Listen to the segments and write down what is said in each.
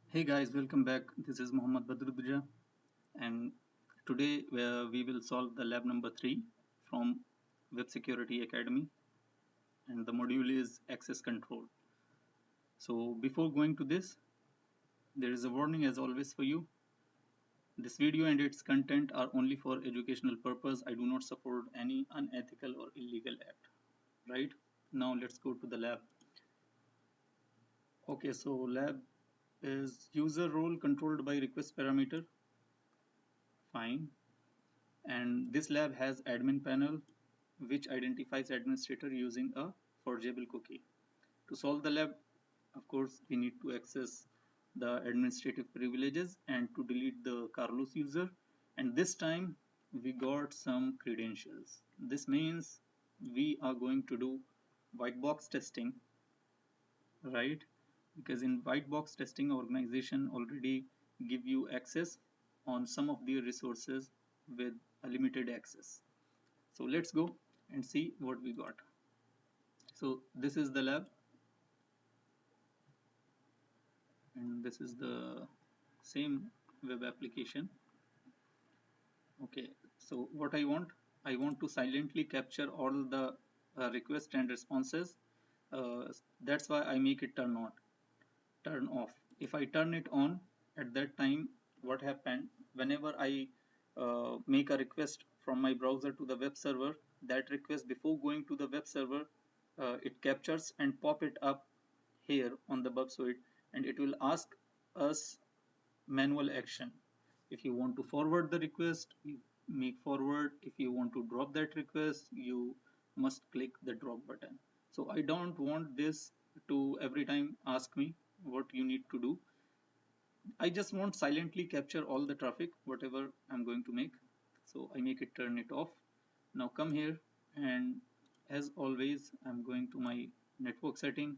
Hey guys, welcome back. This is Mohammad Badruddin, and today we will solve the lab number 3 from Web Security Academy, and the module is access control. So before going to this, there is a warning as always for you. This video and its content are only for educational purpose. I do not support any unethical or illegal act. Right? Now let's go to the lab. Okay, so lab is user role controlled by request parameter. Fine. And this lab has admin panel which identifies administrator using a forgeable cookie. To solve the lab, of course, we need to access the administrative privileges and to delete the Carlos user. And this time we got some credentials. This means we are going to do white box testing, right? Because in white box testing, organization already give you access on some of their resources with a limited access. So let's go and see what we got. So this is the lab and this is the same web application. Okay, so what I want to silently capture all the requests and responses. That's why I make it turn off. If I turn it on at that time, what happened whenever I make a request from my browser to the web server, that request before going to the web server, it captures and pop it up here on the Burp Suite, and it will ask us manual action. If you want to forward the request, you make forward. If you want to drop that request, you must click the drop button. So I don't want this to every time ask me what you need to do. I just want silently capture all the traffic, whatever I'm going to make. So I make it turn it off. Now come here, and as always, I'm going to my network setting.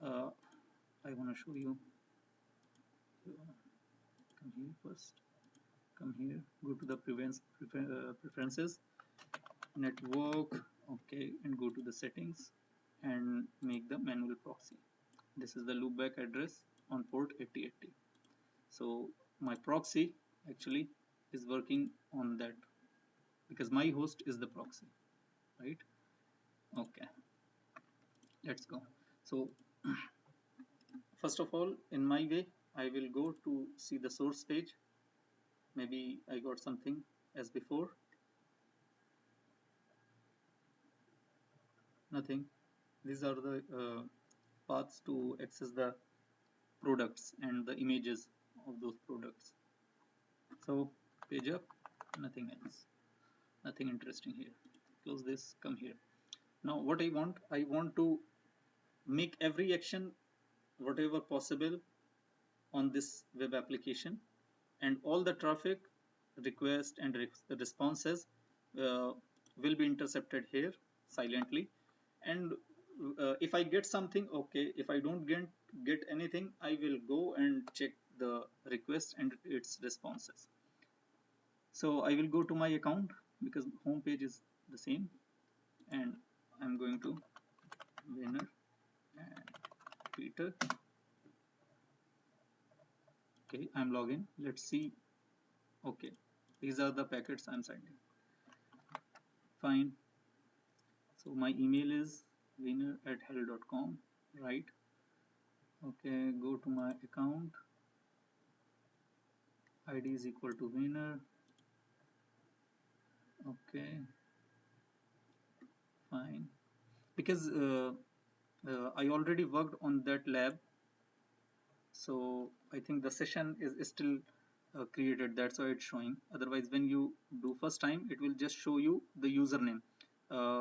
I want to show you. Come here first. Come here. Go to the preferences, network. Okay, and go to the settings and make the manual proxy. This is the loopback address on port 8080. So my proxy actually is working on that because my host is the proxy, right? Okay, let's go. So first of all, in my way, I will go to see the source page. Maybe I got something as before. Nothing. These are the paths to access the products and the images of those products. So page up, nothing else, nothing interesting here. Close this, come here. Now what I want to make every action whatever possible on this web application, and all the traffic request and responses uh, will be intercepted here silently. And if I get something, okay. If I don't get anything, I will go and check the request and its responses. So I will go to my account because home page is the same, and I'm going to winner and Peter. Okay, I'm logging. Let's see. Okay, these are the packets I'm sending. Fine. So my email is winner@hell.com, right? Okay, go to my account. ID is equal to winner. Okay, fine. Because I already worked on that lab, so I think the session is still created. That's why it's showing. Otherwise, when you do first time, it will just show you the username.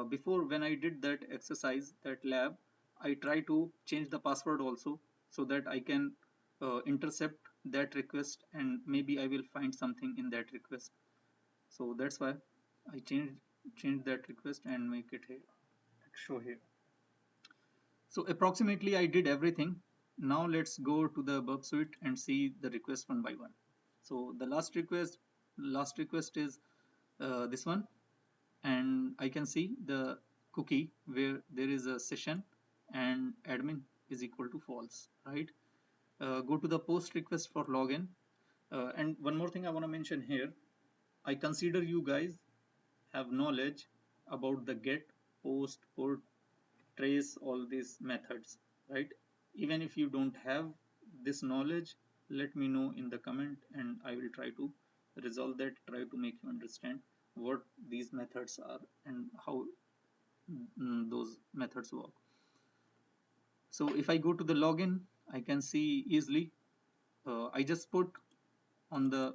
Before, when I did that exercise, that lab, I try to change the password also so that I can intercept that request, and maybe I will find something in that request. So that's why I changed that request and make it here, show here. So approximately I did everything. Now let's go to the Burp Suite and see the request one by one. So the last request is this one, and I can see the cookie where there is a session and admin is equal to false, right? Go to the post request for login. And one more thing I want to mention here, I consider you guys have knowledge about the get, post, put, trace, all these methods, right? Even if you don't have this knowledge, let me know in the comment and I will try to resolve that, try to make you understand what these methods are and how those methods work. So if I go to the login, I can see easily, I just put on the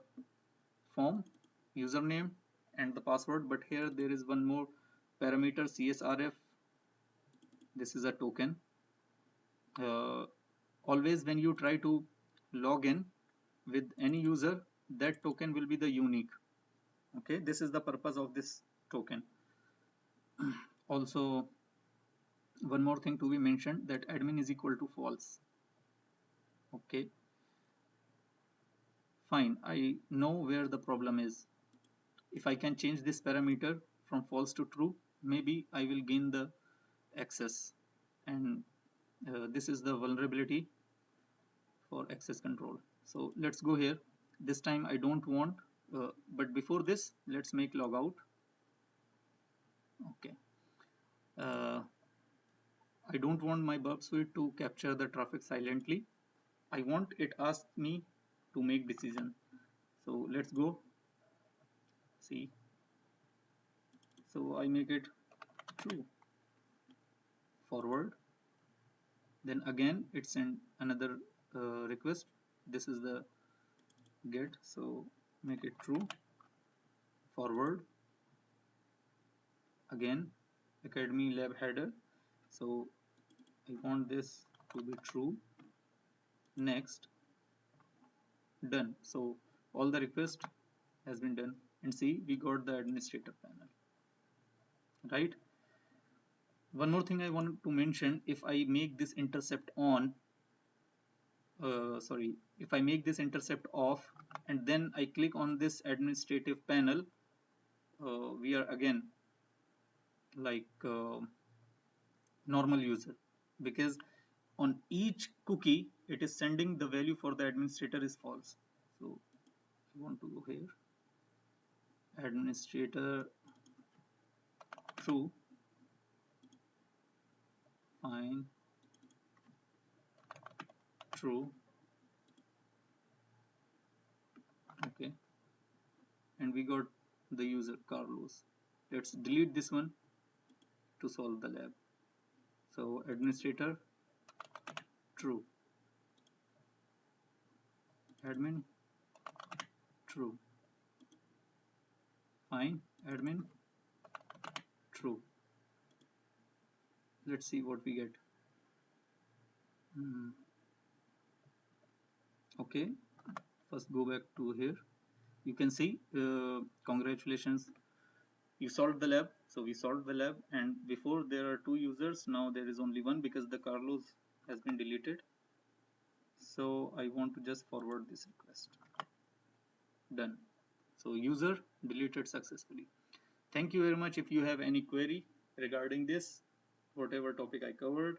form username and the password, but here there is one more parameter, CSRF. This is a token. Always when you try to log in with any user, that token will be the unique. Okay, this is the purpose of this token. Also, one more thing to be mentioned, that admin is equal to false. Okay, fine, I know where the problem is. If I can change this parameter from false to true, maybe I will gain the access. And this is the vulnerability for access control. So let's go here. This time I don't want, but before this, let's make logout. Okay. I don't want my Burp Suite to capture the traffic silently. I want it ask me to make decision. So let's go see. So I make it true, forward. Then again it send another request. This is the get. So make it true, forward. Again Academy Lab header. So I want this to be true. Next, done. So all the request has been done, and see, we got the administrator panel, right? One more thing I want to mention, if I make this intercept on, if I make this intercept off and then I click on this administrative panel, we are again like normal user, because on each cookie it is sending the value for the administrator is false. So I want to go here, administrator true, fine, true, okay, and we got the user Carlos. Let's delete this one to solve the lab. So administrator true, admin true, fine, admin true. Let's see what we get. Okay, first go back to here. You can see, congratulations, you solved the lab. So we solved the lab, and before there are two users, now there is only one because the Carlos has been deleted. So I want to just forward this request. Done. So user deleted successfully. Thank you very much. If you have any query regarding this, whatever topic I covered,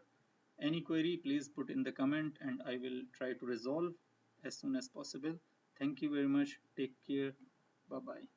any query, please put in the comment and I will try to resolve as soon as possible. Thank you very much. Take care. Bye bye.